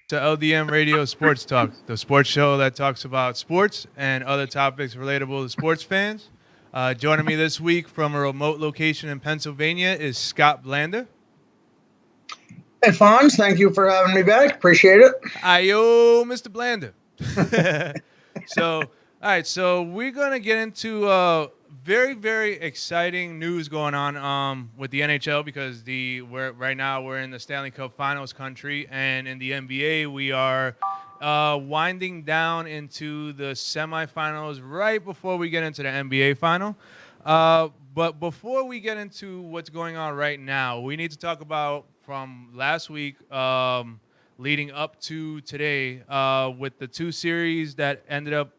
to LDM Radio Sports Talk, the sports show that talks about sports and other topics relatable to sports fans. Joining me this week from a remote location in Pennsylvania is Scott Blander. Hey, Fonz, thank you for having me back. Appreciate it. Ayo, Mr. Blander. All right, so we're going to get into very, very exciting news going on with the NHL because right now we're in the Stanley Cup Finals country, and in the NBA we are winding down into the semifinals right before we get into the NBA final. But before we get into what's going on right now, we need to talk about from last week leading up to today with the two series that ended up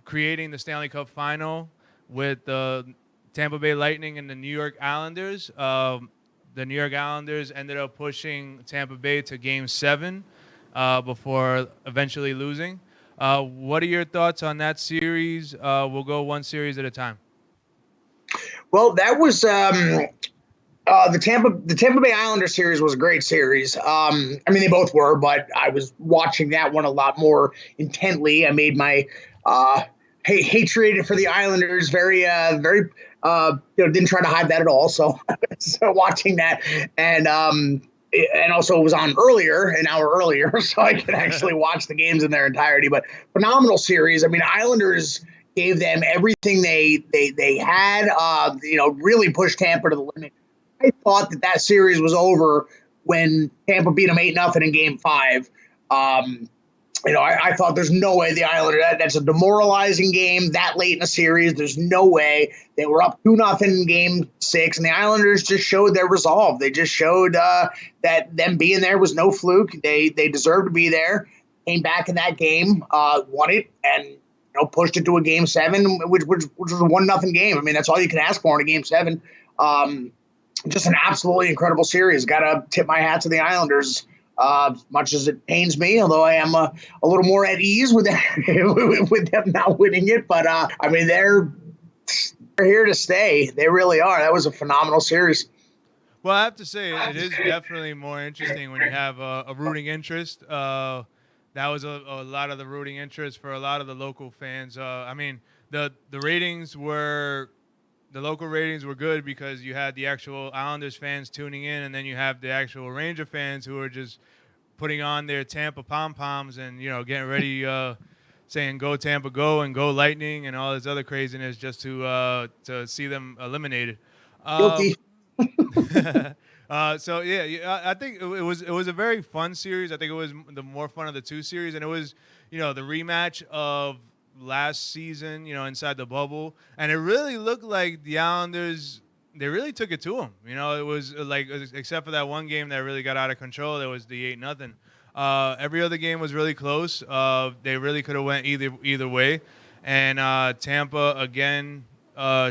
creating the Stanley Cup final with the Tampa Bay Lightning and the New York Islanders. The New York Islanders ended up pushing Tampa Bay to Game 7 before eventually losing. What are your thoughts on that series? We'll go one series at a time. Well, that was the Tampa Bay Islander series was a great series. I mean, they both were, but I was watching that one a lot more intently. I made my hatred for the Islanders very didn't try to hide that at all. So, so watching that and also it was on an hour earlier, so I could actually watch the games in their entirety. But phenomenal series. I mean, Islanders gave them everything they had. Really pushed Tampa to the limit. I thought that series was over when Tampa beat them 8-0 in Game 5. I thought there's no way the Islanders, that's a demoralizing game that late in the series. There's no way. They were up 2-0 in Game 6, and the Islanders just showed their resolve. They just showed that them being there was no fluke. They deserved to be there. Came back in that game, won it, and pushed it to a Game 7, which was a 1-0 game. I mean, that's all you can ask for in a Game 7. Just an absolutely incredible series. Got to tip my hat to the Islanders. Much as it pains me, although I am a little more at ease with them, with them not winning it. But I mean, they're here to stay. They really are. That was a phenomenal series. Well, I have to say it is definitely more interesting when you have a rooting interest. That was a lot of the rooting interest for a lot of the local fans. I mean, the ratings were. The local ratings were good because you had the actual Islanders fans tuning in, and then you have the actual Ranger fans who are just putting on their Tampa pom-poms and, getting ready, saying "Go Tampa, go" and "Go Lightning" and all this other craziness just to see them eliminated. Guilty. I think it was a very fun series. I think it was the more fun of the two series, and it was, the rematch of last season, inside the bubble, and it really looked like the Islanders, they really took it to them. It was like, except for that one game that really got out of control, there was the 8-0. Every other game was really close. They really could have went either way, and Tampa again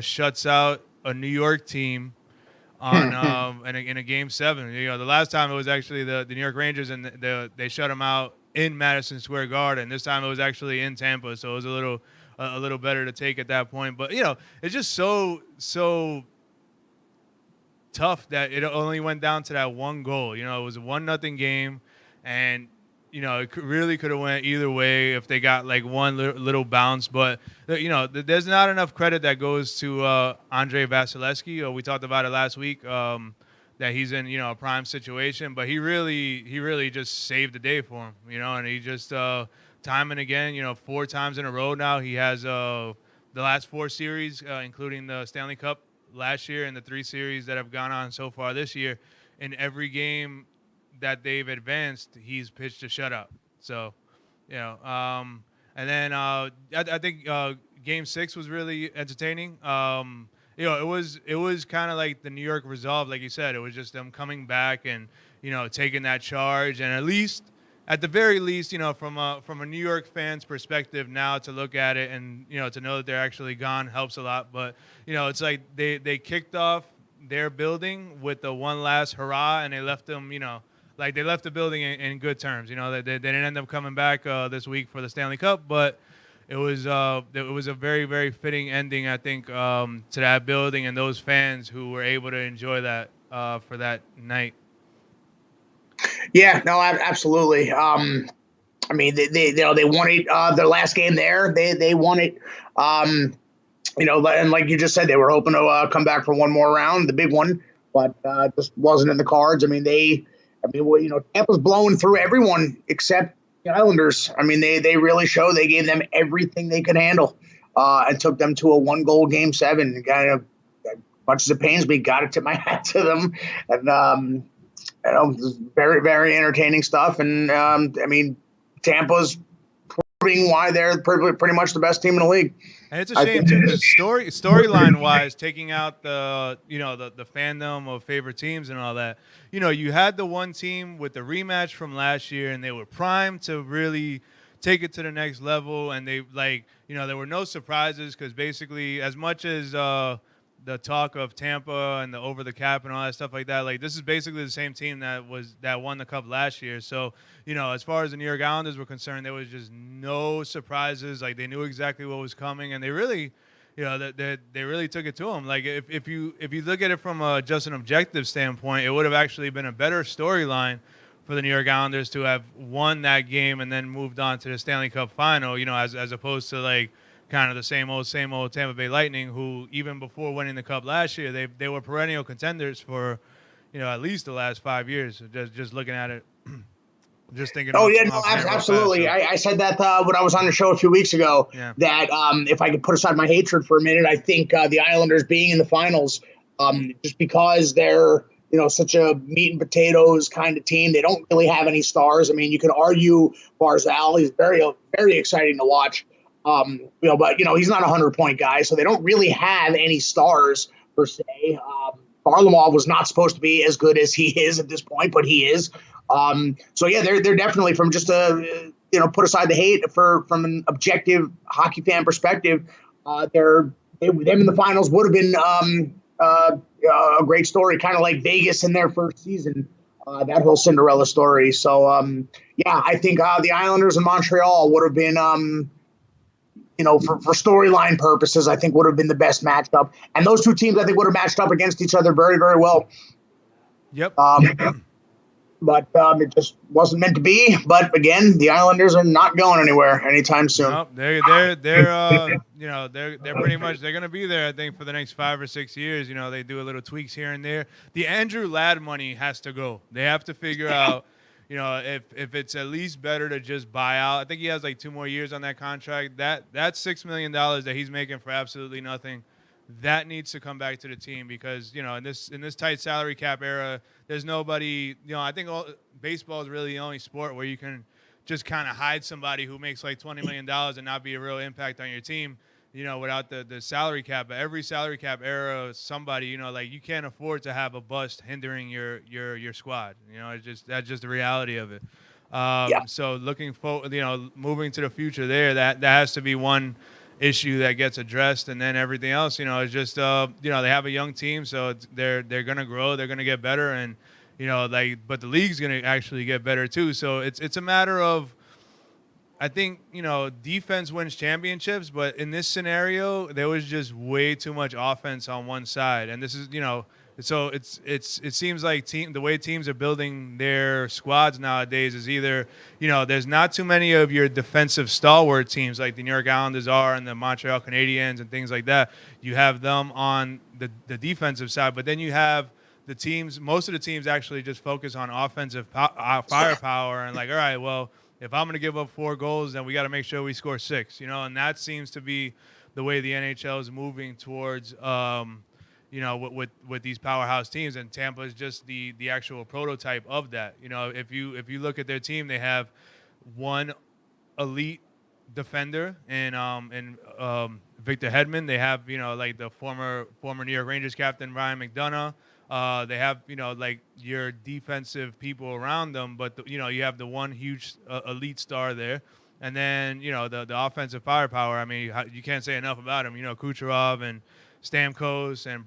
shuts out a New York team on in a Game 7. The last time it was actually the New York Rangers, and they shut them out in Madison Square Garden. This time it was actually in Tampa, so it was a little better to take at that point. But it's just so tough that it only went down to that one goal. It was a 1-0 game, and it really could have went either way if they got like one little bounce. But there's not enough credit that goes to Andre Vasilevsky. We talked about it last week. That he's in, a prime situation, but he really just saved the day for him, and he just time and again, 4 times in a row now. He has the last 4 series, including the Stanley Cup last year and the 3 series that have gone on so far this year. In every game that they've advanced, he's pitched a shutout. So, and then I think Game 6 was really entertaining. It was kind of like the New York resolve, like you said. It was just them coming back and taking that charge, and at the very least, from a New York fan's perspective now to look at it and to know that they're actually gone helps a lot. But it's like they kicked off their building with the one last hurrah, and they left them they left the building in good terms. They didn't end up coming back this week for the Stanley Cup, but it was a very, very fitting ending, I think, to that building and those fans who were able to enjoy that for that night. Yeah, no, absolutely. I mean, they won it their last game there. They won it. And like you just said, they were hoping to come back for one more round, the big one, but just wasn't in the cards. Tampa's blowing through everyone except the Islanders. I mean, they really showed they gave them everything they could handle, and took them to a 1-goal game 7. Kind of, as much as it pains me, got to tip my hat to them, and very very entertaining stuff. And Tampa's proving why they're pretty much the best team in the league. And it's a shame too, because storyline wise, taking out the fandom of favorite teams and all that, you had the one team with the rematch from last year, and they were primed to really take it to the next level, and they there were no surprises because basically as much as the talk of Tampa and the over the cap and all that stuff like that, like this is basically the same team that won the cup last year. So, as far as the New York Islanders were concerned, there was just no surprises. Like they knew exactly what was coming, and they really, they really took it to them. Like if you look at it from just an objective standpoint, it would have actually been a better storyline for the New York Islanders to have won that game and then moved on to the Stanley Cup final, as opposed to like kind of the same old Tampa Bay Lightning, who even before winning the cup last year, they were perennial contenders for, at least the last 5 years. Just looking at it, just thinking. Oh yeah, no, absolutely. Fast, so. I said that when I was on the show a few weeks ago. Yeah. That if I could put aside my hatred for a minute, I think the Islanders being in the finals, just because they're such a meat and potatoes kind of team, they don't really have any stars. I mean, you could argue Barzal is very very exciting to watch. But he's not a 100-point guy, so they don't really have any stars per se. Varlamov was not supposed to be as good as he is at this point, but he is. So yeah, they're definitely, from just a put aside the hate, from an objective hockey fan perspective, them in the finals would have been a great story, kind of like Vegas in their first season, that whole Cinderella story. So yeah, I think the Islanders and Montreal would have been. For storyline purposes, I think would have been the best matchup. And those two teams, I think, would have matched up against each other very, very well. Yep. But it just wasn't meant to be. But again, the Islanders are not going anywhere anytime soon. Nope. They're pretty much, they're going to be there, I think, for the next 5 or 6 years. They do a little tweaks here and there. The Andrew Ladd money has to go. They have to figure out. If it's at least better to just buy out. I think he has like 2 more years on that contract. That $6 million that he's making for absolutely nothing, that needs to come back to the team, because in this tight salary cap era, there's nobody. I think baseball is really the only sport where you can just kind of hide somebody who makes like $20 million and not be a real impact on your team. Without the salary cap. But every salary cap era, somebody, you can't afford to have a bust hindering your squad. That's just the reality of it. Yeah. So looking forward, moving to the future there, that has to be one issue that gets addressed, and then everything else, is just, they have a young team, so they're going to grow, they're going to get better, and, but the league's going to actually get better too. So it's a matter of, I think, defense wins championships, but in this scenario, there was just way too much offense on one side. And this is, so it seems like the way teams are building their squads nowadays is either, there's not too many of your defensive stalwart teams like the New York Islanders are and the Montreal Canadiens and things like that. You have them on the defensive side, but then you have the teams, most of the teams actually just focus on offensive firepower and like, all right, well, if I'm going to give up 4 goals, then we got to make sure we score 6, and that seems to be the way the NHL is moving towards, with these powerhouse teams. And Tampa is just the actual prototype of that. If you look at their team, they have one elite defender and Victor Hedman. They have, like the former New York Rangers captain, Ryan McDonough. They have, like your defensive people around them, but you have the one huge elite star there. And then, the offensive firepower. I mean, you can't say enough about him. Kucherov and Stamkos and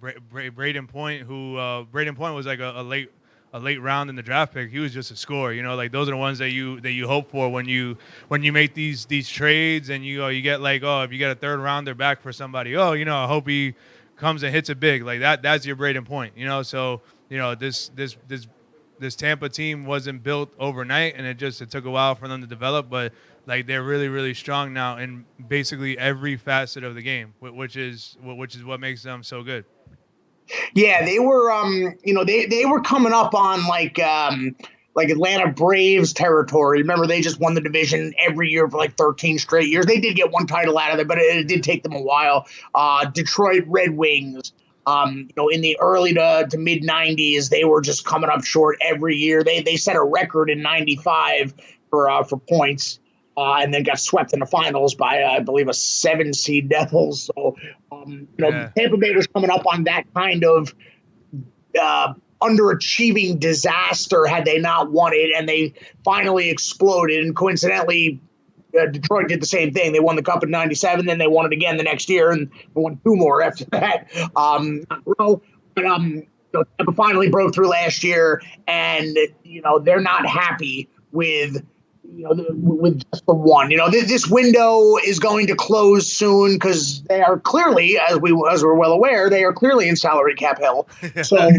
Braden Point, who Braden Point was like a late round in the draft pick. He was just a scorer. Like those are the ones that you hope for when you make these trades, and you get like, oh, if you get a 3rd rounder back for somebody, oh, I hope he comes and hits it big like that. That's your Braden Point. So this this Tampa team wasn't built overnight, and it took a while for them to develop. But like they're really really strong now in basically every facet of the game, which is what makes them so good. Yeah, they were they were coming up on like Atlanta Braves territory. Remember, they just won the division every year for like 13 straight years. They did get one title out of it, but it did take them a while. Detroit Red Wings, in the early to mid 90s, they were just coming up short every year. They set a record in 95 for points. And then got swept in the finals by, I believe, a 7-seed Devils. So, Tampa Bay was coming up on that kind of underachieving disaster had they not won it, and they finally exploded. And coincidentally, Detroit did the same thing. They won the Cup in '97, then they won it again the next year, and won 2 more after that. Tampa finally broke through last year, and they're not happy with just the one. This window is going to close soon because they are clearly, as we're well aware, they are clearly in salary cap hell. So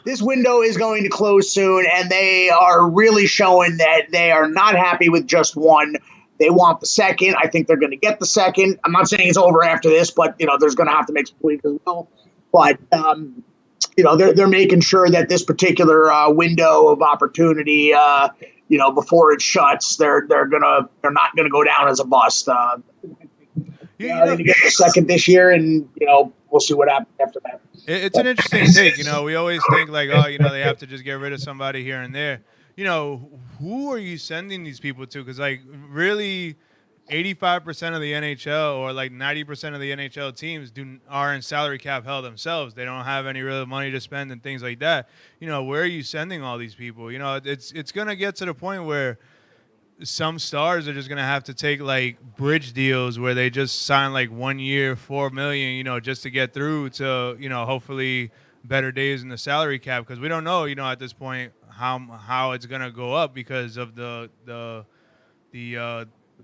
this window is going to close soon, and they are really showing that they are not happy with just one. They want the second. I think they're going to get the second. I'm not saying it's over after this, but there's going to have to make some tweaks as well. But they're making sure that this particular window of opportunity, before it shuts, they're not gonna go down as a bust. They're going to get the second this year, and we'll see what happens after that. It's an interesting take. We always think like, they have to just get rid of somebody here and there. Who are you sending these people to? Because like really, 85% of the NHL or like 90% of the NHL teams are in salary cap hell themselves. They don't have any real money to spend and things like that. Where are you sending all these people? It's going to get to the point where some stars are just going to have to take like bridge deals where they just sign like 1 year, $4 million, just to get through to, hopefully better days in the salary cap. Because we don't know, at this point how it's going to go up because of the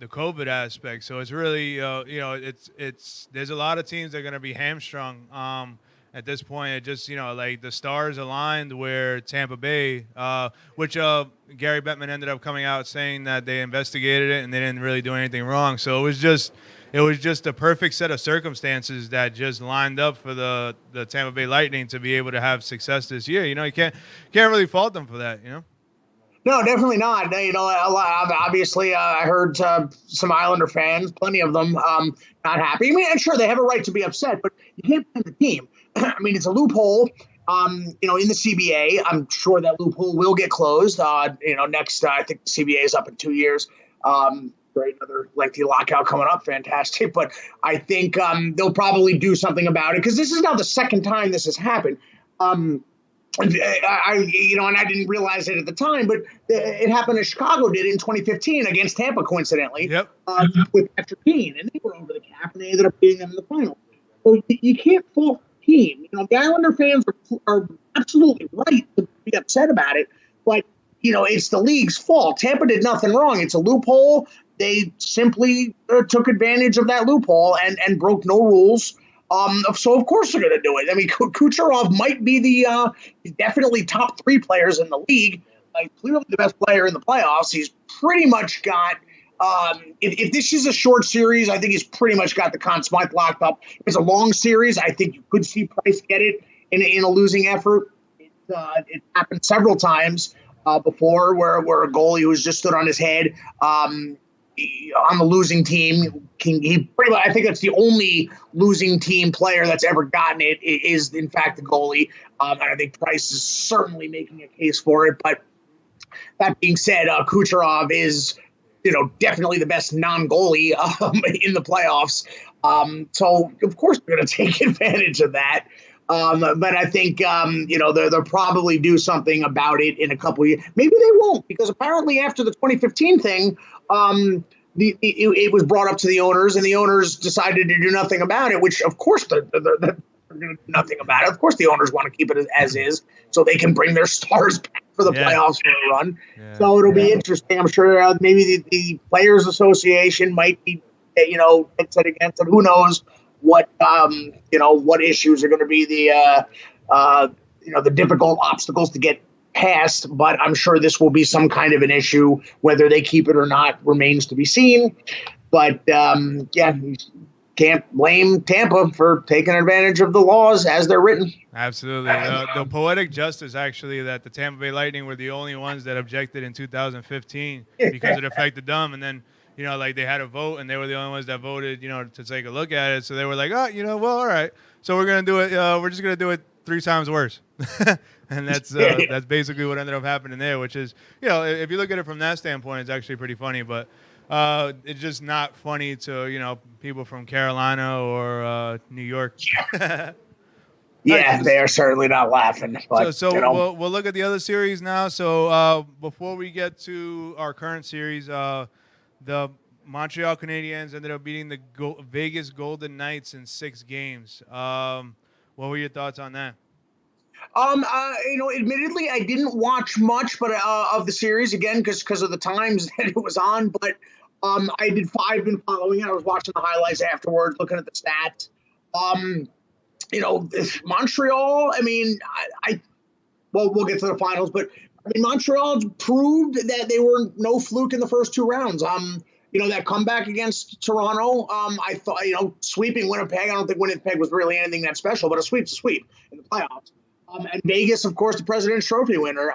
COVID aspect. So it's really, there's a lot of teams that are going to be hamstrung at this point. It just, like the stars aligned where Tampa Bay, which Gary Bettman ended up coming out saying that they investigated it and they didn't really do anything wrong. So it was just a perfect set of circumstances that just lined up for the Tampa Bay Lightning to be able to have success this year. You can't really fault them for that, No, definitely not. Obviously, I heard some Islander fans, plenty of them, not happy. I mean, and sure, they have a right to be upset, but you can't blame the team. I mean, it's a loophole, in the CBA. I'm sure that loophole will get closed. Next, I think the CBA is up in 2 years. Great, another lengthy lockout coming up. Fantastic. But I think they'll probably do something about it because this is now the second time this has happened. And I didn't realize it at the time, but it happened as Chicago did in 2015 against Tampa, coincidentally. Yep. With Patrick Kane, and they were over the cap, and they ended up beating them in the final. So you can't fault the team. The Islander fans are absolutely right to be upset about it, but it's the league's fault. Tampa did nothing wrong. It's a loophole. They simply took advantage of that loophole and broke no rules. So of course they're going to do it. I mean, Kucherov might be he's definitely top 3 players in the league. Clearly the best player in the playoffs. He's pretty much got. If this is a short series, I think he's pretty much got the Conn Smythe locked up. If it's a long series, I think you could see Price get it in a losing effort. It happened several times before where a goalie who's just stood on his head. On the losing team, he pretty much, I think that's the only losing team player that's ever gotten it is in fact the goalie. And I think Price is certainly making a case for it. But that being said, Kucherov is, definitely the best non-goalie in the playoffs. So of course they're going to take advantage of that. But I think, they'll probably do something about it in a couple of years. Maybe they won't, because apparently after the 2015 thing, it was brought up to the owners, and the owners decided to do nothing about it, which of course they're going to do nothing about it. Of course the owners want to keep it as is so they can bring their stars back for the playoffs for a run. Yeah. So it'll be interesting. I'm sure maybe the Players Association might be, set against it. Who knows what issues are going to be the difficult obstacles to get past, but I'm sure this will be some kind of an issue. Whether they keep it or not remains to be seen. But yeah, you can't blame Tampa for taking advantage of the laws as they're written. Absolutely. The poetic justice, actually, that the Tampa Bay Lightning were the only ones that objected in 2015 because it affected them. And then, like they had a vote and they were the only ones that voted, to take a look at it. So they were like, oh, well, all right. So we're going to do it. We're just going to do it 3 times worse. And that's basically what ended up happening there, which is, if you look at it from that standpoint, it's actually pretty funny. But it's just not funny to, people from Carolina or New York. Yeah, they are certainly not laughing. But, we'll look at the other series now. So before we get to our current series, the Montreal Canadiens ended up beating the Vegas Golden Knights in 6 games. What were your thoughts on that? Admittedly, I didn't watch much, but of the series again because of the times that it was on. But I've been following it. I was watching the highlights afterwards, looking at the stats. Montreal. I mean, we'll get to the finals, but I mean, Montreal proved that they were no fluke in the first 2 rounds. That comeback against Toronto, I thought, sweeping Winnipeg. I don't think Winnipeg was really anything that special, but a sweep's a sweep in the playoffs. And Vegas, of course, the President's Trophy winner.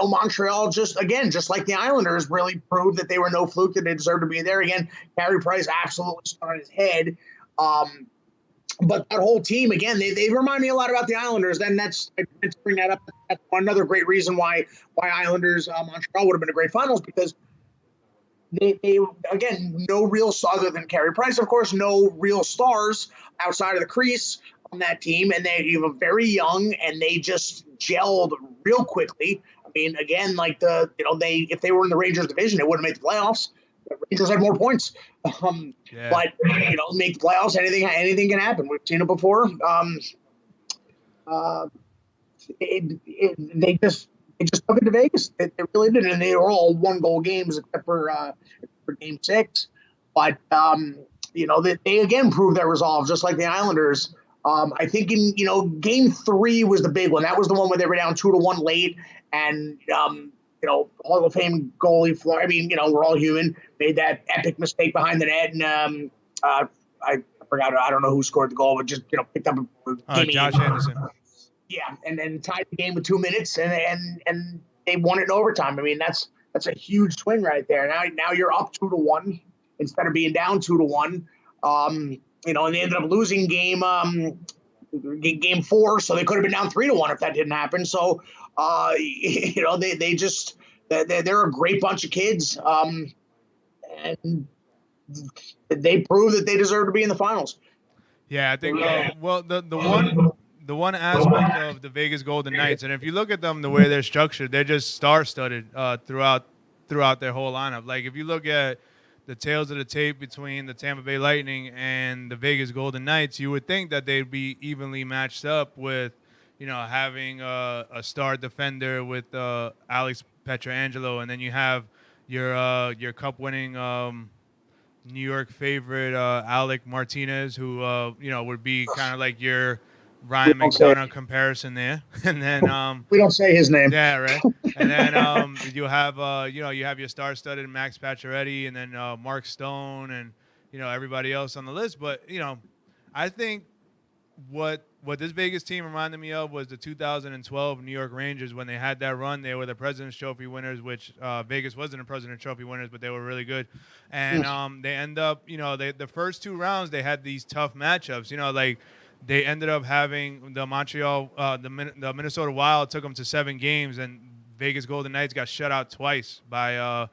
Montreal just like the Islanders, really proved that they were no fluke, that they deserved to be there. Again, Carey Price absolutely stood on his head. But that whole team, again, they remind me a lot about the Islanders. Then I meant to bring that up. That's another great reason why Islanders Montreal would have been a great finals, because they again, no real, other than Carey Price, of course, no real stars outside of the crease on that team, and they were very young, and they just gelled real quickly. I mean, again, like if they were in the Rangers division, they wouldn't make the playoffs. The Rangers had more points, but make the playoffs. Anything can happen. We've seen it before. They just took it to Vegas. They really did, and they were all 1-goal games except for Game 6. But they again proved their resolve, just like the Islanders. I think in Game 3 was the big one. That was the one where they were down 2-1 late, and Hall of Fame goalie Fleur. I mean, we're all human. Made that epic mistake behind the net, and I forgot. I don't know who scored the goal, but just picked up a Josh Anderson. Yeah, and then tied the game with 2 minutes, and they won it in overtime. I mean, that's a huge swing right there. Now you're up 2-1 instead of being down 2-1. And they ended up losing game 4, so they could have been down 3-1 if that didn't happen. So they're a great bunch of kids, and they prove that they deserve to be in the finals. Yeah, I think. The one aspect of the Vegas Golden Knights, and if you look at them, the way they're structured, they're just star-studded throughout their whole lineup. Like if you look at the tails of the tape between the Tampa Bay Lightning and the Vegas Golden Knights, you would think that they'd be evenly matched up with, having a star defender with Alex Pietrangelo, and then you have your cup-winning New York favorite Alec Martinez, who would be kind of like your Ryan McDonough comparison there. And then we don't say his name. Yeah, right. And then you have you have your star-studded Max Pacioretty, and then Mark Stone, and everybody else on the list. But I think what this Vegas team reminded me of was the 2012 New York Rangers when they had that run. They were the President's Trophy winners, which Vegas wasn't the President's Trophy winners, but they were really good. And they end up, the first 2 rounds they had these tough matchups. They ended up having the Montreal, the Minnesota Wild took them to 7 games, and Vegas Golden Knights got shut out twice by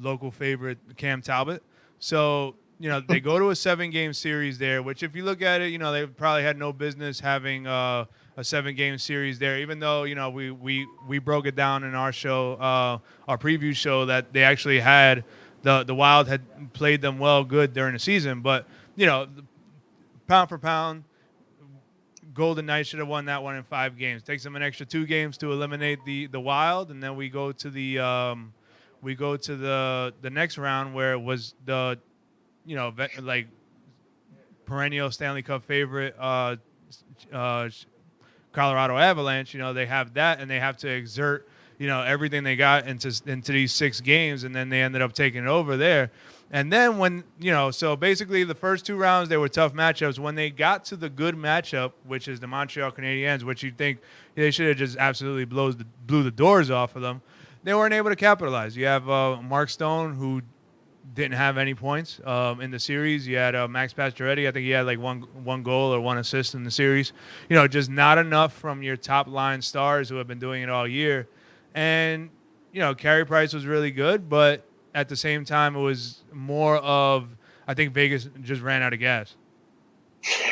local favorite Cam Talbot. So, they go to a 7-game series there, which if you look at it, they probably had no business having a 7-game series there, even though, we broke it down in our show, our preview show, that they actually had the Wild had played them good during the season. But, pound for pound, Golden Knights should have won that one in 5 games. Takes them an extra 2 games to eliminate the Wild, and then we go to the next round where it was the perennial Stanley Cup favorite Colorado Avalanche, they have that, and they have to exert, everything they got into these 6 games, and then they ended up taking it over there. And then when, so basically the first 2 rounds, they were tough matchups. When they got to the good matchup, which is the Montreal Canadiens, which you'd think they should have just absolutely blew the doors off of them, they weren't able to capitalize. You have Mark Stone, who didn't have any points in the series. You had Max Pacioretty. I think he had like one goal or 1 assist in the series. Just not enough from your top line stars who have been doing it all year. And, Carey Price was really good, but at the same time, it was more of, I think Vegas just ran out of gas.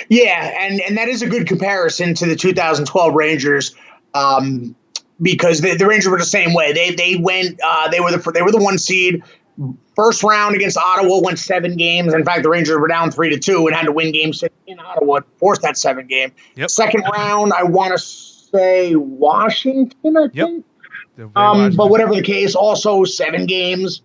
Yeah, and that is a good comparison to the 2012 Rangers, because the Rangers were the same way. They went they were the 1 seed. First round against Ottawa went 7 games. In fact, the Rangers were down 3-2 and had to win Game 6 in Ottawa to force that 7 game. Yep. Second round, I want to say Washington, I think. Yep. But whatever the case, also 7 games.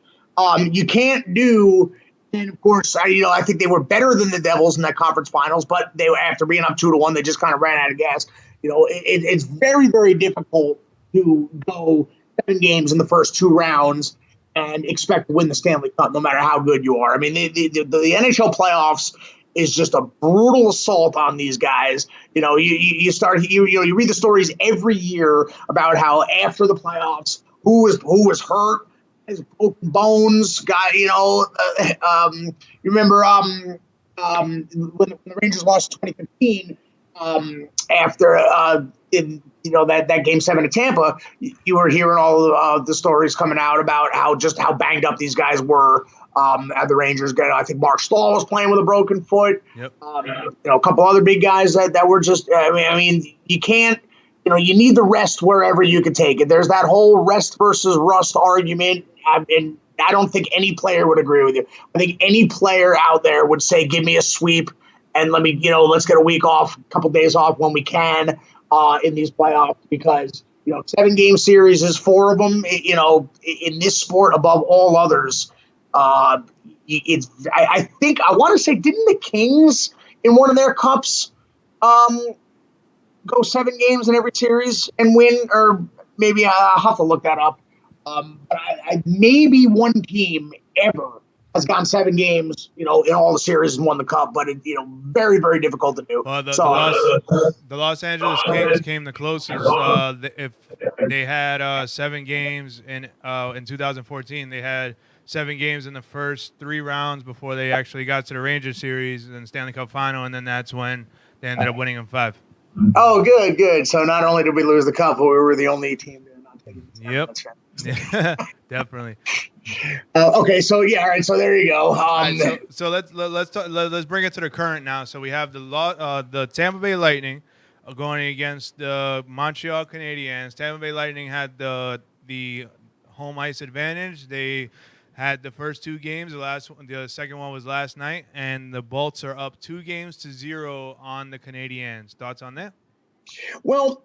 You can't do, and of course, I think they were better than the Devils in that conference finals, but they were, after being up 2-1, they just kind of ran out of gas. It's very, very difficult to go 7 games in the first 2 rounds and expect to win the Stanley Cup, no matter how good you are. I mean, the NHL playoffs is just a brutal assault on these guys. You read the stories every year about how after the playoffs, who was hurt, has broken bones, guy. You remember when the Rangers lost 2015 after that Game 7 at Tampa. You were hearing all of the stories coming out about how banged up these guys were at the Rangers. I think Mark Stahl was playing with a broken foot. Yep. A couple other big guys that were just. I mean, you can't. You need the rest wherever you can take it. There's that whole rest versus rust argument, and I don't think any player would agree with you. I think any player out there would say, "Give me a sweep, and let's get a week off, a couple days off when we can in these playoffs," because 7-game series is 4 of them. In this sport, above all others, it's. I think I want to say, didn't the Kings in one of their cups go 7 games in every series and win? Or maybe I'll have to look that up. But maybe one team ever has gone 7 games, in all the series and won the cup, but very, very difficult to do. The Los Angeles Kings came the closest. If they had 7 games in 2014, they had 7 games in the first 3 rounds before they actually got to the Rangers series and Stanley Cup final, and then that's when they ended up winning in 5. Oh, good. So not only did we lose the cup, but we were the only team that not taking the Yep. Yeah, definitely. Okay, so all right, so there you go. Right, so let's bring it to the current now. So we have the Tampa Bay Lightning going against the Montreal Canadiens. Tampa Bay Lightning had the home ice advantage. They had the first 2 games. The second one was last night, and the Bolts are up 2-0 on the Canadiens. Thoughts on that? Well,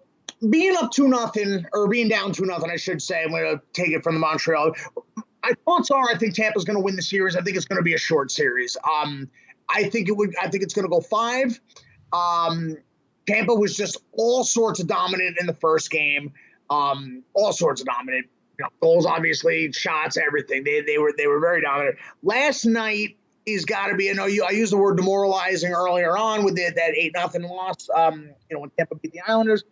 being up 2-0, or being down 2-0, I should say. I'm going to take it from the Montreal. My thoughts are, I think Tampa's going to win the series. I think it's going to be a short series. I think it's going to go 5. Tampa was just all sorts of dominant in the first game. All sorts of dominant. Goals, obviously, shots, everything. They were very dominant. Last night is got to be. I used the word demoralizing earlier on with that 8-0 loss. When Tampa beat the Islanders,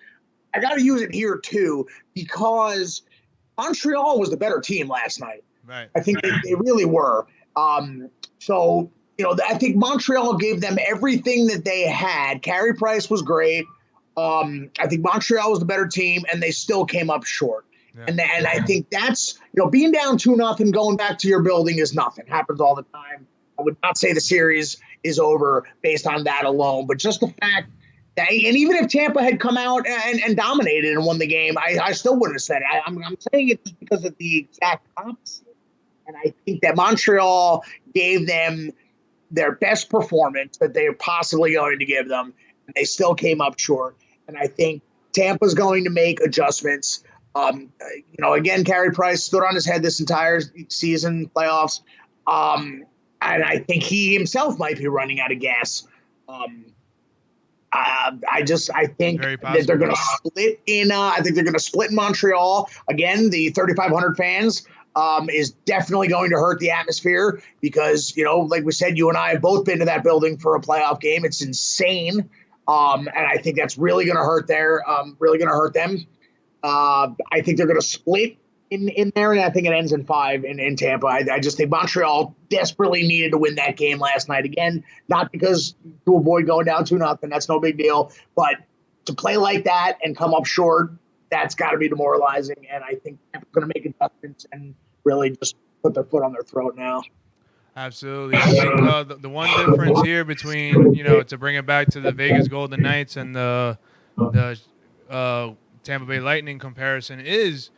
I got to use it here too because Montreal was the better team last night. Right. I think they really were. So I think Montreal gave them everything that they had. Carey Price was great. I think Montreal was the better team, and they still came up short. Yeah. And I think that's, being down 2-0 going back to your building is nothing. Happens all the time. I would not say the series is over based on that alone, but just the fact that, and even if Tampa had come out and dominated and won the game, I still wouldn't have said it. I'm saying it just because of the exact opposite. And I think that Montreal gave them their best performance that they are possibly going to give them, and they still came up short. And I think Tampa's going to make adjustments. Again, Carey Price stood on his head this entire season, playoffs. And I think he himself might be running out of gas. I think Very that they're possible. going to split in. I think they're going to split in Montreal again. The 3,500 fans is definitely going to hurt the atmosphere because like we said, you and I have both been to that building for a playoff game. It's insane, and I think that's really going to hurt really going to hurt them. I think they're going to split in there, and I think it ends in 5 in Tampa. I just think Montreal desperately needed to win that game last night again, not because to avoid going down 2-0. That's no big deal, but to play like that and come up short, that's got to be demoralizing. And I think Tampa's going to make adjustments and really just put their foot on their throat now. Absolutely. I think the one difference here between, to bring it back to the Vegas Golden Knights and the Tampa Bay Lightning comparison is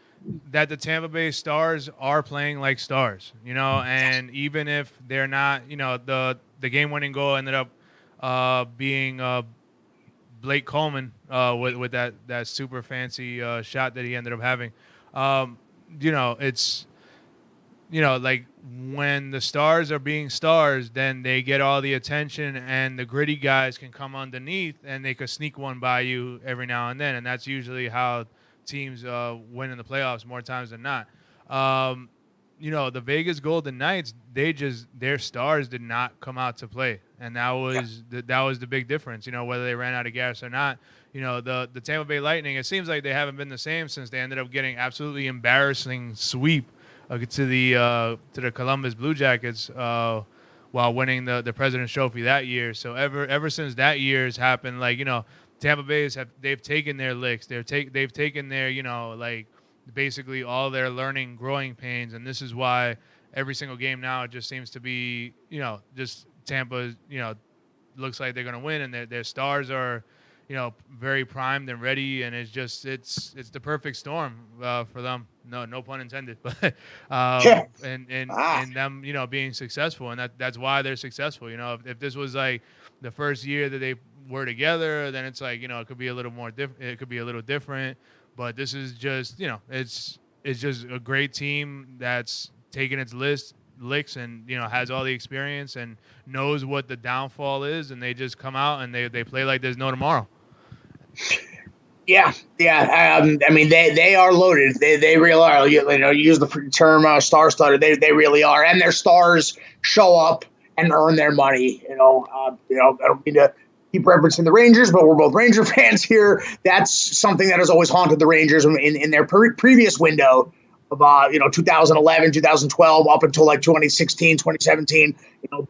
that the Tampa Bay Stars are playing like stars, and even if they're not, the game-winning goal ended up being Blake Coleman with that super fancy shot that he ended up having. It's like when the stars are being stars, then they get all the attention, and the gritty guys can come underneath, and they could sneak one by you every now and then, and that's usually how teams win in the playoffs more times than not. The Vegas Golden Knights, their stars did not come out to play, and that was the big difference. Whether they ran out of gas or not. The Tampa Bay Lightning, it seems like they haven't been the same since they ended up getting absolutely embarrassing sweep to the Columbus Blue Jackets while winning the President's Trophy that year. So ever since that year's happened, Tampa Bay's they've taken their licks. They've taken their basically all their learning, growing pains, and this is why every single game now it just seems to be just Tampa looks like they're gonna win, and their stars are very primed and ready, and it's the perfect storm for them. No pun intended, but and them being successful, and that's why they're successful. If this was like the first year that they were together, then it's like it could be a little more it could be a little different, but this is just it's just a great team that's taking its licks and has all the experience and knows what the downfall is, and they just come out and they play like there's no tomorrow. Yeah. I mean, they are loaded. They really are. You use the term star-studded. They really are, and their stars show up and earn their money. I don't mean to keep referencing the Rangers, but we're both Ranger fans here. That's something that has always haunted the Rangers in their previous window of 2011, 2012, up until like 2016, 2017.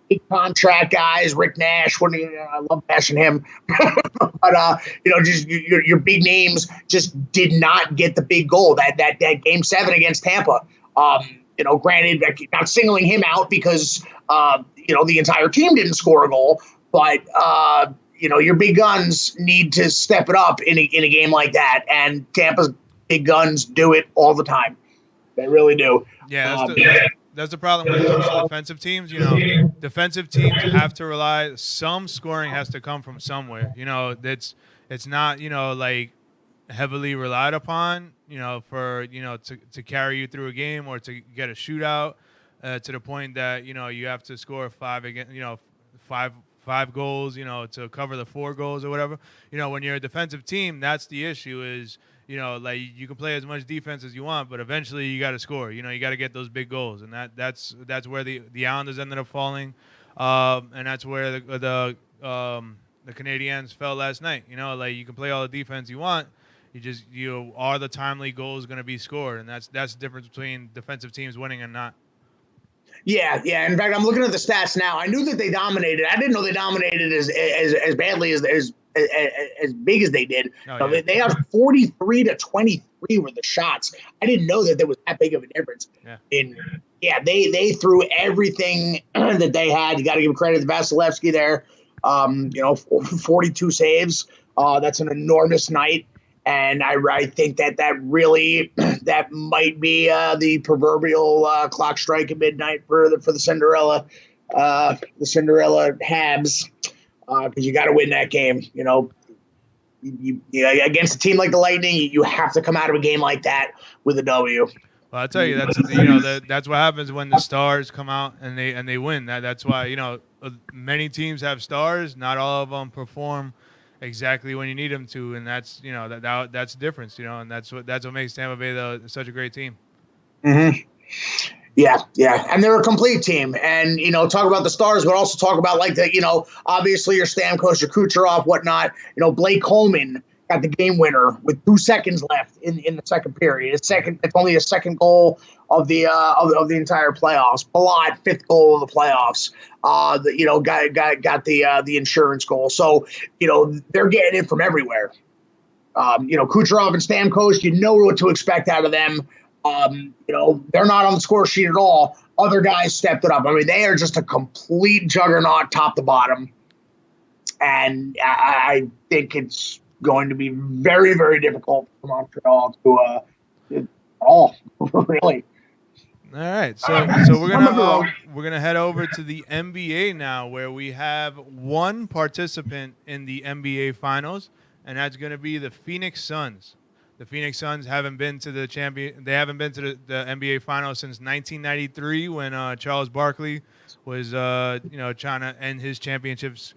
Big contract guys, Rick Nash. I love bashing him, but just your big names just did not get the big goal. That Game 7 against Tampa. Granted, not singling him out because the entire team didn't score a goal, but your big guns need to step it up in a game like that, and Tampa's big guns do it all the time. They really do. Yeah, that's the problem when it comes to defensive teams. Defensive teams have to rely. Some scoring has to come from somewhere. It's not like heavily relied upon. For to carry you through a game or to get a shootout to the point that you have to score 5 again. Five goals. To cover the 4 goals or whatever. When you're a defensive team, that's the issue. Is you can play as much defense as you want, but eventually you got to score. You got to get those big goals, and that's where the Islanders ended up falling, and that's where the Canadiens fell last night. You can play all the defense you want, you are the timely goals going to be scored, and that's the difference between defensive teams winning and not. Yeah. In fact, I'm looking at the stats now. I knew that they dominated. I didn't know they dominated as badly as big as they did. Oh, yeah. They have 43-23 were the shots. I didn't know that there was that big of a difference. Yeah. They threw everything that they had. You got to give credit to Vasilevsky there. 42 saves. That's an enormous night. And I think that really that might be the proverbial clock strike at midnight for the Cinderella Habs, because you got to win that game. Against a team like the Lightning, you have to come out of a game like that with a W. Well, I'll tell you, that's what happens when the stars come out and they win. That's why many teams have stars. Not all of them perform exactly when you need them to, and that's that's the difference, and that's what makes Tampa Bay such a great team. Mm-hmm. Yeah, yeah, and they're a complete team. And talk about the stars, but also talk about like obviously your Stamkos, your Kucherov, whatnot. Blake Coleman got the game winner with 2 seconds left in the second period. It's only a second goal of the of the entire playoffs. Palat, fifth goal of the playoffs. Got the insurance goal. So they're getting it from everywhere. Kucherov and Stamkos, you know what to expect out of them. They're not on the score sheet at all. Other guys stepped it up. I mean, they are just a complete juggernaut top to bottom. And I think it's going to be very, very difficult for Montreal to really. All right, so we're gonna head over to the NBA now, where we have one participant in the NBA Finals, and that's gonna be the Phoenix Suns. The Phoenix Suns haven't been to the the NBA Finals since 1993, when Charles Barkley was trying to end his championships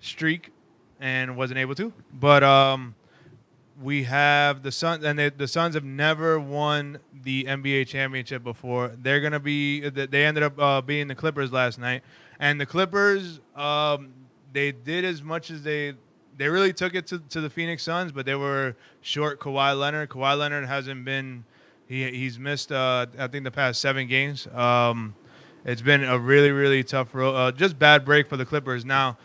streak and wasn't able to. But we have the Suns, and the Suns have never won the NBA championship before. They're gonna be. They ended up being the Clippers last night, and the Clippers, they did as much as they really took it to the Phoenix Suns, but they were short Kawhi Leonard. Kawhi Leonard hasn't been. He's missed I think the past 7 games. It's been a really, really tough road. Just bad break for the Clippers. Now,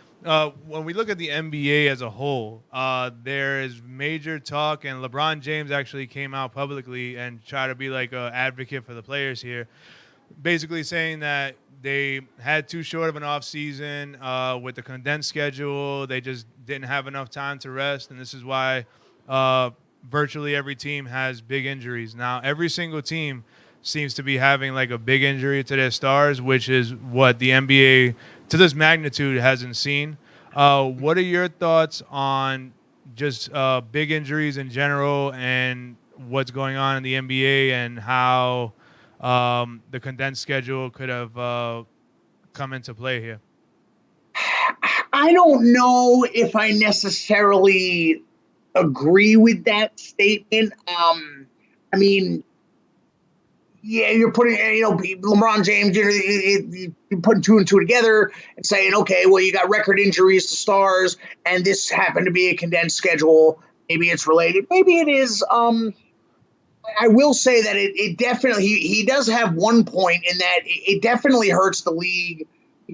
when we look at the NBA as a whole, there is major talk, and LeBron James actually came out publicly and tried to be like an advocate for the players here, basically saying that they had too short of an off season with the condensed schedule. They just didn't have enough time to rest, and this is why virtually every team has big injuries. Now, every single team seems to be having like a big injury to their stars, which is what the NBA to this magnitude hasn't seen. What are your thoughts on just big injuries in general and what's going on in the NBA, and how the condensed schedule could have come into play here? I don't know if I necessarily agree with that statement. I mean, yeah, you're putting, LeBron James, you're putting 2 and 2 together and saying, okay, well, you got record injuries to stars, and this happened to be a condensed schedule. Maybe it's related. Maybe it is. I will say that it definitely, he does have one point in that it definitely hurts the league.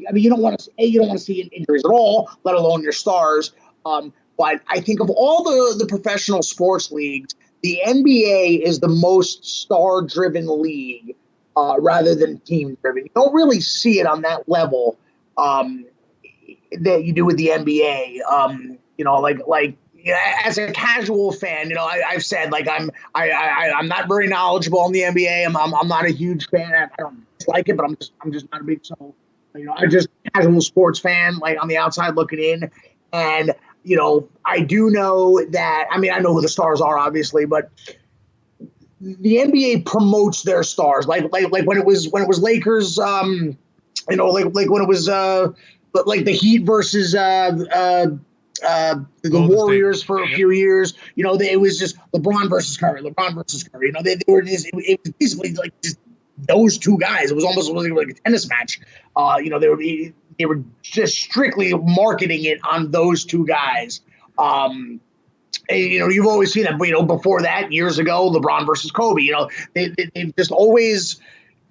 I mean, you don't want to see injuries at all, let alone your stars. But I think of all the professional sports leagues, the NBA is the most star-driven league rather than team-driven. You don't really see it on that level that you do with the NBA. As a casual fan, I've said like I'm not very knowledgeable on the NBA. I'm not a huge fan. I don't like it, but I'm just not a big I'm just a casual sports fan, like on the outside looking in, and. I do know that. I mean, I know who the stars are, obviously, but the NBA promotes their stars, like when it was Lakers, like when it was like the Heat versus the Warriors State. for a few years. It was just LeBron versus Curry. They were just it was basically like just those two guys. It was almost like a tennis match. They were just strictly marketing it on those two guys. And, you've always seen that. But, before that, years ago, LeBron versus Kobe. They've just always,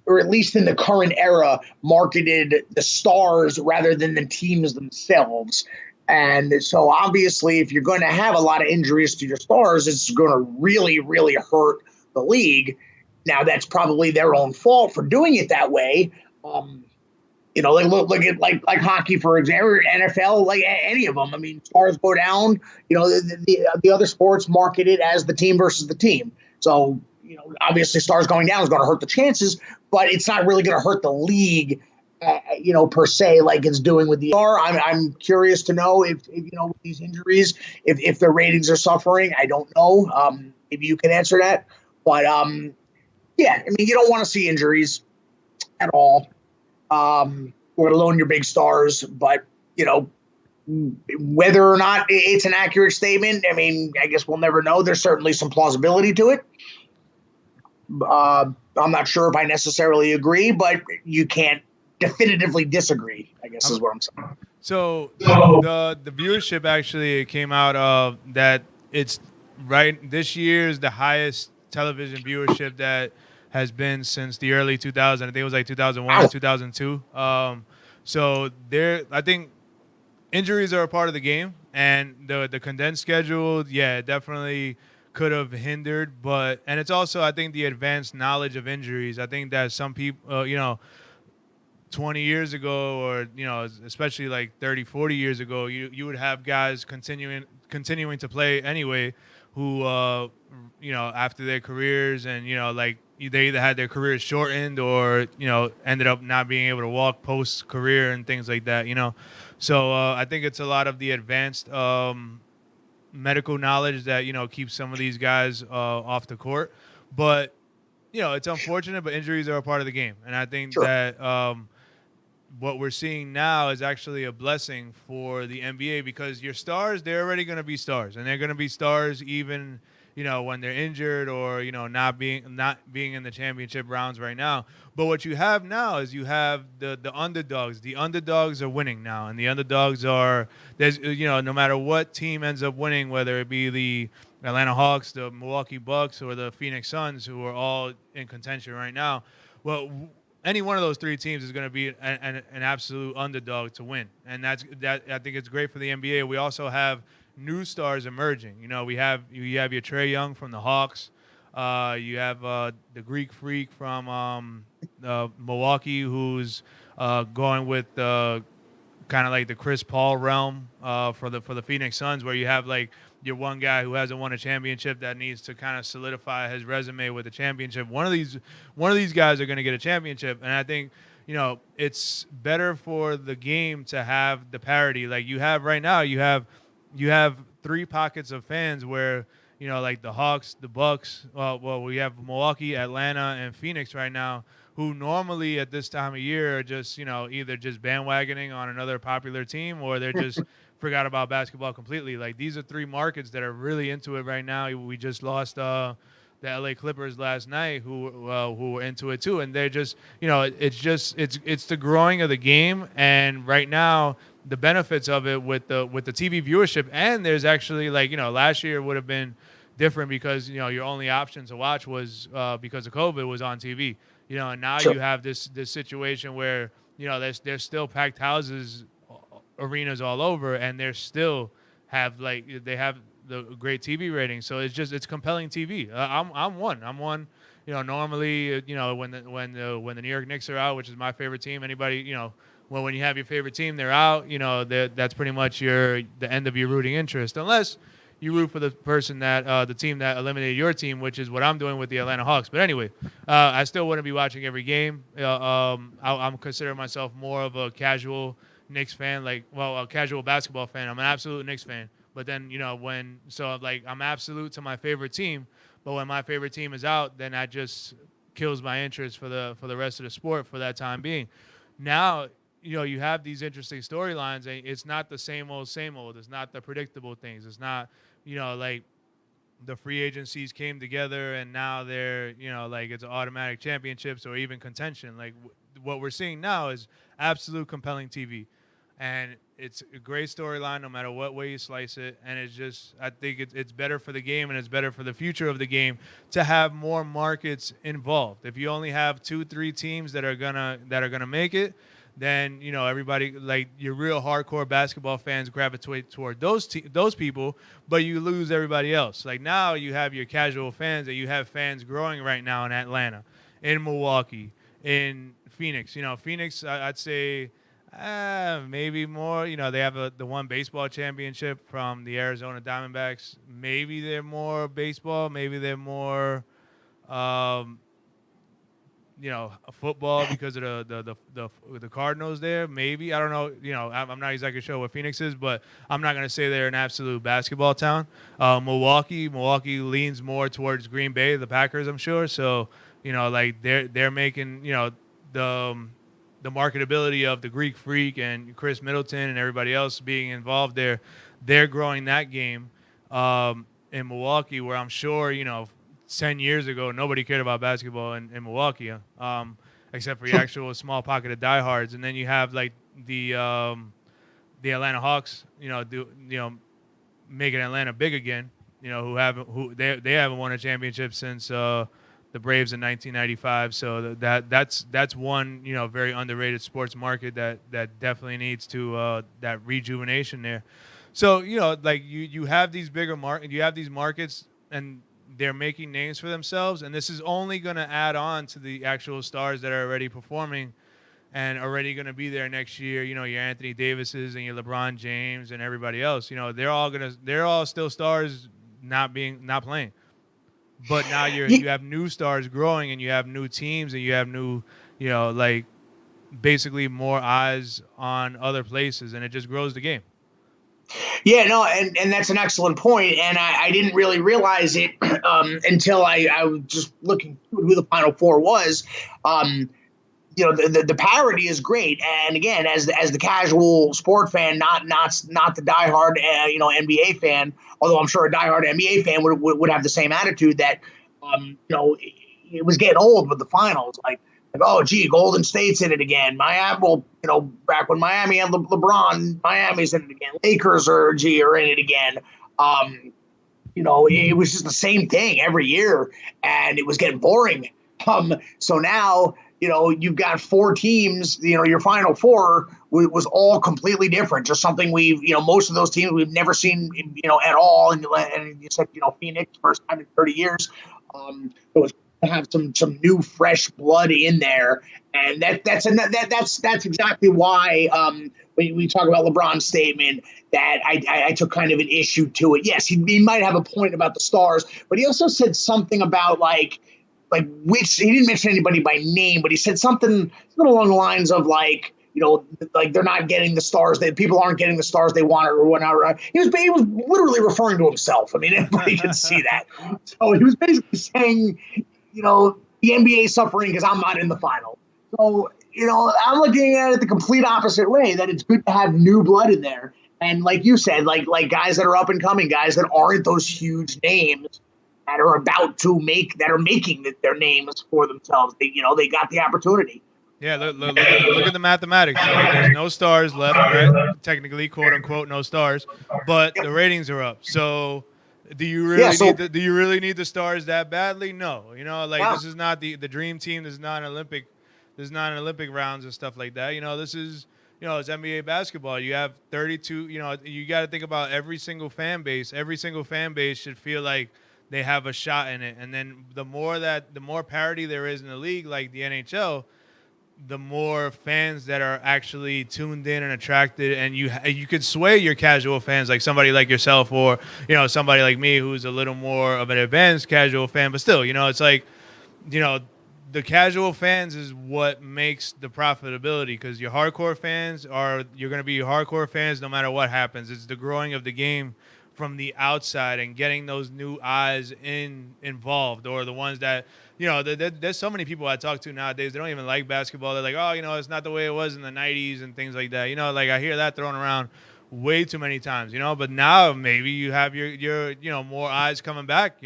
or at least in the current era, marketed the stars rather than the teams themselves. And so, obviously, if you're going to have a lot of injuries to your stars, it's going to really, really hurt the league. Now, that's probably their own fault for doing it that way. Look at like hockey, for example, or NFL, like any of them. I mean, stars go down. The other sports market it as the team versus the team. So, obviously, stars going down is going to hurt the chances, but it's not really going to hurt the league, per se, like it's doing with the star. I'm curious to know if with these injuries, if their ratings are suffering. I don't know. Maybe you can answer that. But yeah, I mean, you don't want to see injuries at all. Let alone your big stars. But, Whether or not it's an accurate statement, I mean, I guess we'll never know. There's certainly some plausibility to it. I'm not sure if I necessarily agree, but you can't definitively disagree, I guess I'm, is what I'm saying. So the viewership actually came out of that. It's right this year is the highest television viewership that has been since the early 2000s. I think it was like 2001 or Wow. 2002. So there, I think injuries are a part of the game, and the condensed schedule, yeah, definitely could have hindered. But and it's also I think the advanced knowledge of injuries. I think that some people, 20 years ago, or especially like 30, 40 years ago, you would have guys continuing to play anyway, who after their careers, and like they either had their careers shortened, or ended up not being able to walk post career and things like that. So I think it's a lot of the advanced medical knowledge that keeps some of these guys off the court. But it's unfortunate, but injuries are a part of the game, and I think Sure. that what we're seeing now is actually a blessing for the NBA, because your stars, they're already going to be stars, and they're going to be stars even when they're injured, or not being in the championship rounds right now. But what you have now is you have the underdogs. The underdogs are winning now, and the underdogs are there's no matter what team ends up winning, whether it be the Atlanta Hawks, the Milwaukee Bucks, or the Phoenix Suns, who are all in contention right now. Well, any one of those three teams is going to be an absolute underdog to win, and that. I think it's great for the NBA. We also have new stars emerging. You have your Trae Young from the Hawks. You have the Greek Freak from Milwaukee, who's going with kind of like the Chris Paul realm for the Phoenix Suns, where you have like your one guy who hasn't won a championship that needs to kind of solidify his resume with a championship. One of these guys are going to get a championship, and I think it's better for the game to have the parity like you have right now. You have three pockets of fans where like the Hawks, the Bucks. Well, we have Milwaukee, Atlanta, and Phoenix right now, who normally at this time of year are just either just bandwagoning on another popular team, or they're just forgot about basketball completely. Like, these are three markets that are really into it right now. We just lost the LA Clippers last night, who were into it too, and they're just it's the growing of the game, and right now the benefits of it with the TV viewership. And there's actually, like, last year would have been different because your only option to watch was because of COVID was on TV. And now Sure. you have this situation where there's still packed houses, arenas all over, and they still have they have the great TV ratings. So it's compelling TV. I'm one. Normally, when the New York Knicks are out, which is my favorite team, anybody, when you have your favorite team, they're out. That's pretty much the end of your rooting interest, unless you root for the person the team that eliminated your team, which is what I'm doing with the Atlanta Hawks. But anyway, I still wouldn't be watching every game. I'm considering myself more of a casual Knicks fan, a casual basketball fan. I'm an absolute Knicks fan. But then, I'm absolute to my favorite team. But when my favorite team is out, then that just kills my interest for the rest of the sport for that time being. Now, you have these interesting storylines, and it's not the same old, same old. It's not the predictable things. It's not, like the free agencies came together and now they're, it's automatic championships or even contention. Like, what we're seeing now is absolute compelling TV. And it's a great storyline no matter what way you slice it. And it's just, I think it's better for the game, and it's better for the future of the game to have more markets involved. If you only have 2-3 teams that are gonna make it, then everybody, like your real hardcore basketball fans, gravitate toward those people, but you lose everybody else. Like, now you have your casual fans, and you have fans growing right now in Atlanta, in Milwaukee, in Phoenix. Phoenix, I'd say maybe more. They have the one baseball championship from the Arizona Diamondbacks. Maybe they're more baseball. Maybe they're more football because of the Cardinals there. Maybe, I don't know. I'm not exactly sure what Phoenix is, but I'm not gonna say they're an absolute basketball town. Milwaukee leans more towards Green Bay, the Packers, I'm sure. So like they're making the the marketability of the Greek Freak and Chris Middleton and everybody else being involved there, they're growing that game in Milwaukee, where I'm sure 10 years ago nobody cared about basketball in Milwaukee, except for the actual small pocket of diehards. And then you have like the Atlanta Hawks, making Atlanta big again. They haven't won a championship since the Braves in 1995. So that's one very underrated sports market that definitely needs to that rejuvenation there. So like you have these you have these markets, and they're making names for themselves, and this is only going to add on to the actual stars that are already performing and already going to be there next year. Your Anthony Davises and your LeBron James and everybody else. They're all still stars, not playing. But now you have new stars growing, and you have new teams, and you have new, like basically more eyes on other places, and it just grows the game. Yeah, no, and that's an excellent point, and I didn't really realize it until I was just looking through who the Final Four was. The parity is great, and again, as the casual sport fan, not the diehard NBA fan. Although I'm sure a diehard NBA fan would have the same attitude that it was getting old with the finals. Like, oh, gee, Golden State's in it again. Miami, back when Miami had LeBron, Miami's in it again. Lakers are in it again. It was just the same thing every year, and it was getting boring. So now, you've got four teams. Your Final Four was all completely different. Just something most of those teams we've never seen, at all. And you said, Phoenix, first time in 30 years. It was to have some new fresh blood in there, and that's exactly why when we talk about LeBron's statement that I took kind of an issue to it. Yes, he might have a point about the stars, but he also said something about like which he didn't mention anybody by name, but he said something along the lines of like they're not getting the stars, that people aren't getting the stars they want or whatnot. He was literally referring to himself. I mean, everybody can see that. So he was basically saying, the NBA is suffering because I'm not in the final. So, I'm looking at it the complete opposite way, that it's good to have new blood in there. And like you said, like guys that are up and coming, guys that aren't those huge names that are making their names for themselves. They got the opportunity. Yeah, look at the mathematics. There's no stars left, right? Technically, quote unquote, no stars, but the ratings are up. So, do you really need the stars that badly? No. This is not the dream team. There's not an Olympic rounds and stuff like that. This is it's NBA basketball. You have 32. You got to think about every single fan base. Every single fan base should feel like they have a shot in it. And then the more parity there is in the league, like the NHL, the more fans that are actually tuned in and attracted, and you could sway your casual fans, like somebody like yourself, or somebody like me who's a little more of an advanced casual fan. But still, it's like the casual fans is what makes the profitability, because your hardcore fans you're going to be hardcore fans no matter what happens. It's the growing of the game from the outside and getting those new eyes involved, or the ones that there's so many people I talk to nowadays, they don't even like basketball. They're like, oh, it's not the way it was in the 90s and things like that. Like I hear that thrown around way too many times, but now maybe you have your more eyes coming back,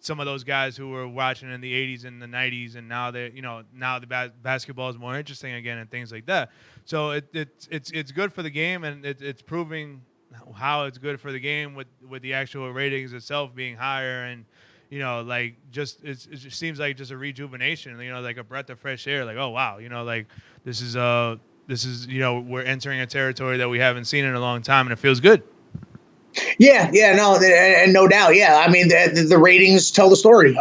some of those guys who were watching in the 80s and the 90s, and now they're now the basketball is more interesting again and things like that. So it's good for the game, and it's proving how it's good for the game with the actual ratings itself being higher, and it just seems like just a rejuvenation, like a breath of fresh air. Like, oh wow, like this is we're entering a territory that we haven't seen in a long time, and it feels good. Yeah, no, and no doubt. Yeah, I mean the ratings tell the story.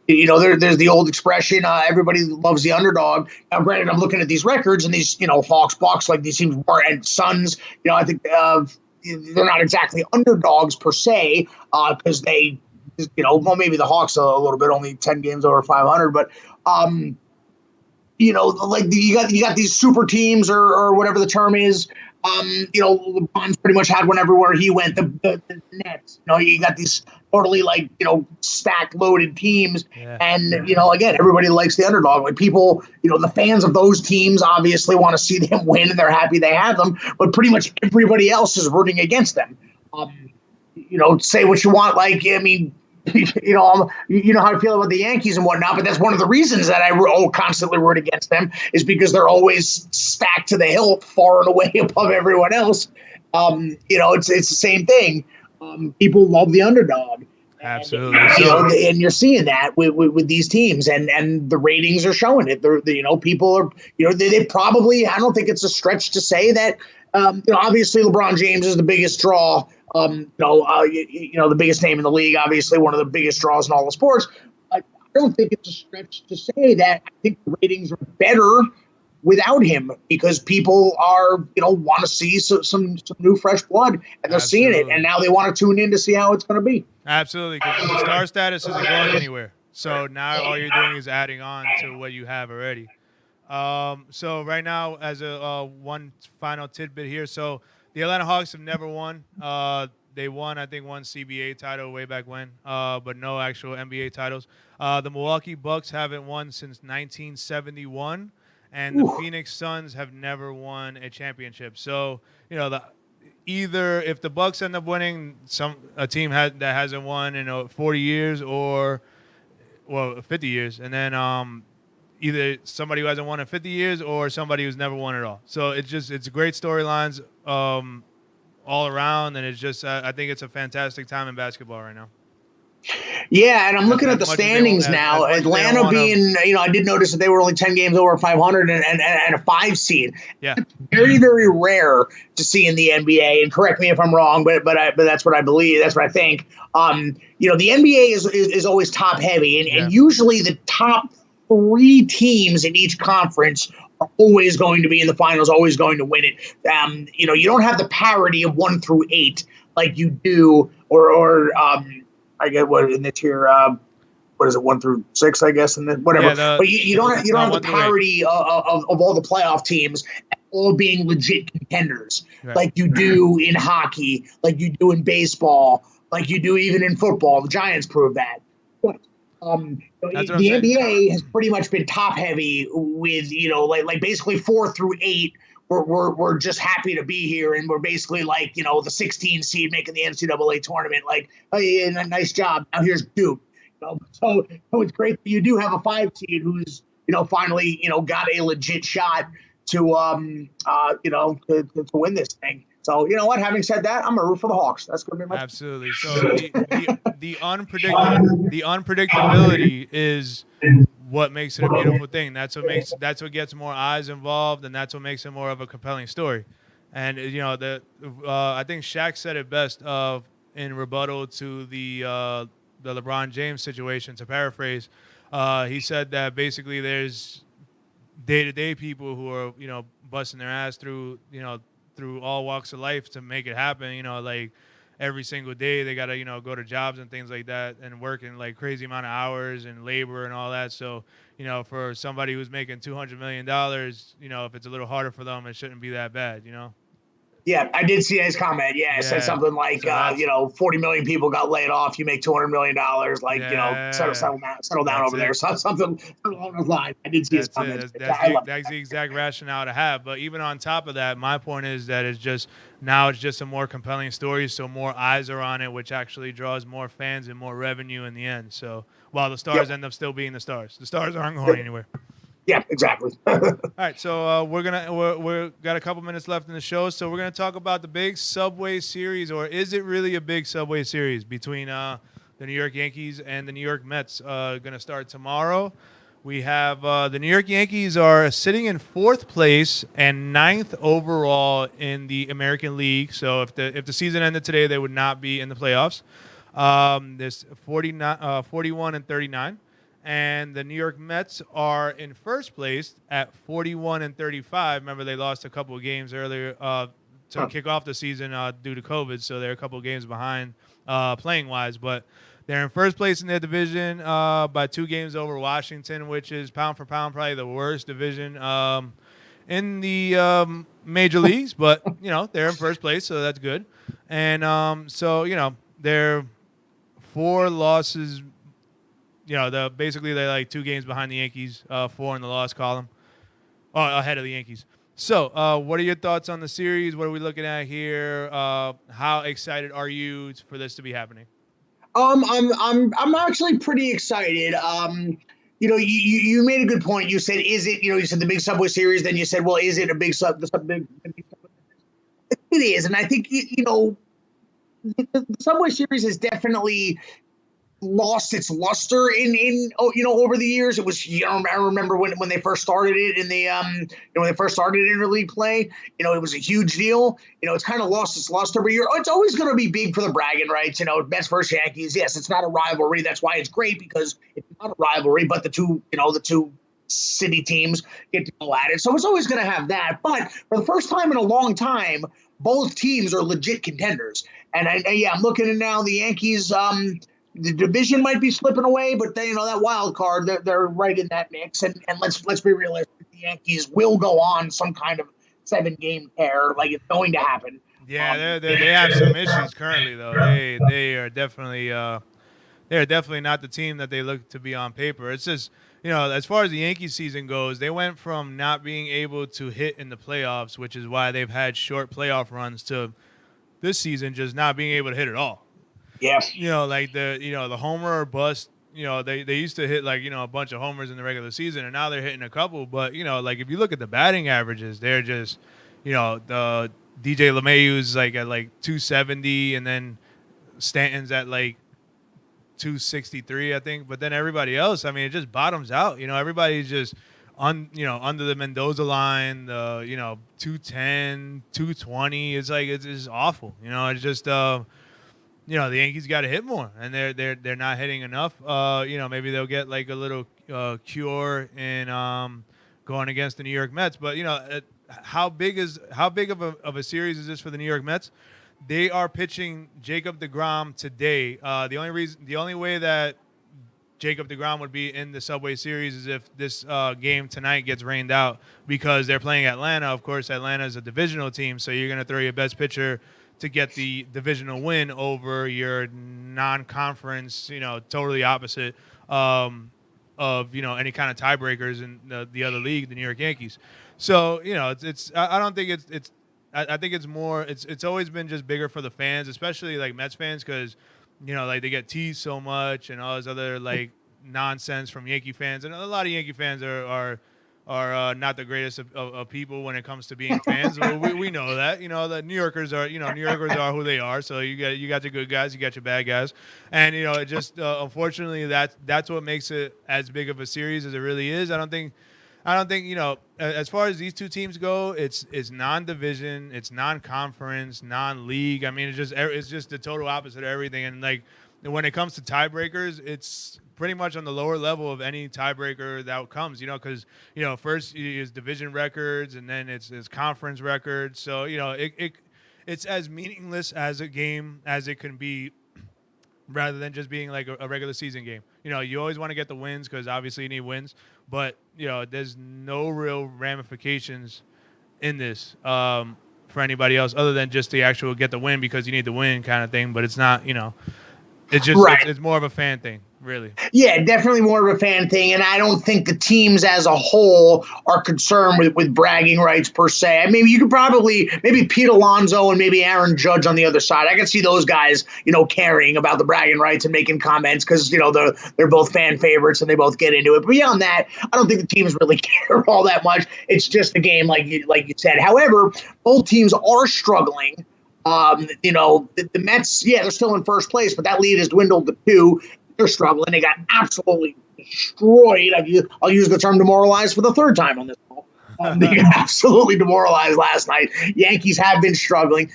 There's the old expression, everybody loves the underdog. Now, granted, I'm looking at these records and these, Hawks, Bucks, like these teams were, and Suns, I think they're not exactly underdogs per se, because they, maybe the Hawks a little bit, only 10 games over 500, but you got these super teams or whatever the term is. LeBron's pretty much had one everywhere he went. The Nets, you got these totally like, stacked loaded teams. Yeah. And, again, everybody likes the underdog. Like people, the fans of those teams obviously want to see them win and they're happy they have them, but pretty much everybody else is rooting against them. Say what you want. Like, I mean, you know how I feel about the Yankees and whatnot, but that's one of the reasons that I constantly root against them is because they're always stacked to the hilt, far and away above everyone else. It's the same thing. People love the underdog. Absolutely. And you're seeing that with these teams, and the ratings are showing it. People are, they probably. I don't think it's a stretch to say that. Obviously LeBron James is the biggest draw. The biggest name in the league. Obviously, one of the biggest draws in all the sports. I don't think it's a stretch to say that I think the ratings are better without him because people are, want to see some new fresh blood, and they're seeing it, and now they want to tune in to see how it's going to be. Absolutely, because the star status isn't going anywhere. So now all you're doing is adding on to what you have already. So right now, as a one final tidbit here, so the Atlanta Hawks have never won. They won, I think, one CBA title way back when, but no actual NBA titles. The Milwaukee Bucks haven't won since 1971. And the Phoenix Suns have never won a championship. So, either if the Bucks end up winning, a team that hasn't won in 40 years or 50 years, and then either somebody who hasn't won in 50 years or somebody who's never won at all. So it's great storylines all around, and it's just I think it's a fantastic time in basketball right now. Yeah, and I'm looking at the standings now. Atlanta being, I did notice that they were only 10 games over 500 and a 5 seed. Yeah, very, very rare to see in the NBA. And correct me if I'm wrong, but that's what I believe. That's what I think. The NBA is always top heavy, and usually the top 3 teams in each conference are always going to be in the finals, always going to win it. You don't have the parity of 1 through 8 like you do, or I get what in the tier. What is it, 1 through 6? I guess, and then whatever. Yeah, but you don't have the parity of all the playoff teams all being legit contenders, like you do in hockey, like you do in baseball, like you do even in football. The Giants prove that. But the NBA has pretty much been top heavy with like basically 4 through 8. We're just happy to be here, and we're basically like the 16 seed making the NCAA tournament. Like, oh yeah, nice job. Now here's Duke. So it's great that you do have a 5 seed who's finally got a legit shot to win this thing. So you know what? Having said that, I'm gonna root for the Hawks. That's gonna be my absolutely. So the unpredictability is what makes it a beautiful thing. That's what gets more eyes involved, and that's what makes it more of a compelling story. And I think Shaq said it best in rebuttal to the LeBron James situation. To paraphrase, he said that basically there's day-to-day people who are busting their ass through all walks of life to make it happen. Like every single day they gotta go to jobs and things like that and working like crazy amount of hours and labor and all that. So for somebody who's making $200 million, if it's a little harder for them, it shouldn't be that bad. Yeah, I did see his comment. Yeah, it said something like, 40 million people got laid off. You make $200 million. Like, settle down over there. So something along those lines. I did see his comment. That's the exact rationale to have. But even on top of that, my point is that it's just a more compelling story. So more eyes are on it, which actually draws more fans and more revenue in the end. So while the stars end up still being the stars aren't going anywhere. Yeah, exactly. All right, so we're got a couple minutes left in the show, so we're gonna talk about the big Subway Series, or is it really a big Subway Series between the New York Yankees and the New York Mets? Gonna start tomorrow. We have the New York Yankees are sitting in 4th place and 9th overall in the American League. So if the season ended today, they would not be in the playoffs. There's 41 and 39. And the New York Mets are in 1st place at 41 and 35. Remember, they lost a couple of games earlier to kick off the season due to COVID, so they're a couple of games behind playing-wise. But they're in 1st place in their division by 2 games over Washington, which is pound for pound probably the worst division in the major leagues. But they're in 1st place, so that's good. And so they're 4 losses. You know, basically they're like 2 games behind the Yankees, 4 in the loss column, ahead of the Yankees. So, what are your thoughts on the series? What are we looking at here? How excited are you for this to be happening? I'm actually pretty excited. You made a good point. You said, is it, you said the big Subway Series, then you said, well, is it a big it is. And I think, the Subway Series has definitely lost its luster in over the years. It was, I remember when they first started it in the when they first started interleague play, it was a huge deal. It's kind of lost its luster, but it's always going to be big for the bragging rights. Mets versus Yankees. Yes, it's not a rivalry. That's why it's great, because it's not a rivalry, but the two city teams get to go at it. So it's always going to have that. But for the first time in a long time, both teams are legit contenders. And I'm looking at now the Yankees. The division might be slipping away, but that wild card, they're right in that mix. And let's be realistic. The Yankees will go on some kind of 7-game tear. Like, it's going to happen. Yeah, they have some issues currently, though. They are definitely not the team that they look to be on paper. It's just, as far as the Yankees season goes, they went from not being able to hit in the playoffs, which is why they've had short playoff runs, to this season just not being able to hit at all. Yeah. Like the homer or bust, they used to hit a bunch of homers in the regular season, and now they're hitting a couple. But, like if you look at the batting averages, they're just, the DJ LeMahieu's at 270, and then Stanton's at 263, I think. But then everybody else, I mean, it just bottoms out. Everybody's just under the Mendoza line, the 210, 220. It's it's just awful. It's just the Yankees got to hit more, and they're not hitting enough. Maybe they'll get a little cure in going against the New York Mets. But how big of a series is this for the New York Mets? They are pitching Jacob deGrom today. The only way that Jacob deGrom would be in the Subway Series is if this game tonight gets rained out, because they're playing Atlanta. Of course, Atlanta is a divisional team, so you're going to throw your best pitcher to get the divisional win over your non-conference, totally opposite of any kind of tiebreakers in the other league, the New York Yankees. So I don't think it's I think it's more it's always been just bigger for the fans, especially Mets fans, because they get teased so much and all this other nonsense from Yankee fans, and a lot of Yankee fans are not the greatest of people when it comes to being fans. we know that. The New Yorkers are who they are. So you got your good guys, you got your bad guys, and it just unfortunately that's what makes it as big of a series as it really is. I don't think as far as these two teams go, it's non-division, it's non-conference, non-league. I mean, it's just the total opposite of everything. And when it comes to tiebreakers, it's pretty much on the lower level of any tiebreaker that comes, because, first is division records, and then it's conference records. So, it's as meaningless as a game as it can be, rather than just being a regular season game. You always want to get the wins, because obviously you need wins, but, there's no real ramifications in this for anybody else other than just the actual get the win because you need the win kind of thing. But it's not, it's just, right. It's more of a fan thing. Really? Yeah, definitely more of a fan thing. And I don't think the teams as a whole are concerned with bragging rights per se. I mean, you could maybe Pete Alonso and maybe Aaron Judge on the other side. I can see those guys, caring about the bragging rights and making comments because, they're both fan favorites and they both get into it. But beyond that, I don't think the teams really care all that much. It's just a game like you said. However, both teams are struggling. The Mets, they're still in first place, but that lead has dwindled to 2. They're struggling. They got absolutely destroyed. I'll use the term demoralized for the third time on this call. They got absolutely demoralized last night. Yankees have been struggling.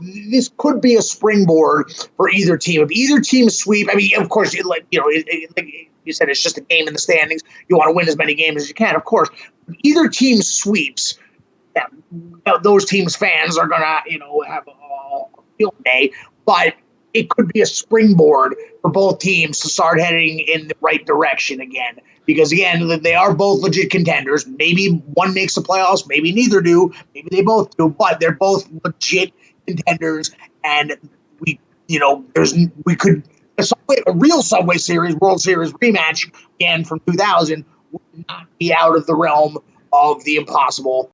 This could be a springboard for either team. If either team sweep, I mean, of course, like you said, it's just a game in the standings. You want to win as many games as you can, of course. If either team sweeps, those teams' fans are gonna, have a field day, but it could be a springboard for both teams to start heading in the right direction again. Because, again, they are both legit contenders. Maybe one makes the playoffs. Maybe neither do. Maybe they both do. But they're both legit contenders. And we could a real Subway Series World Series rematch again from 2000 would not be out of the realm of the impossible.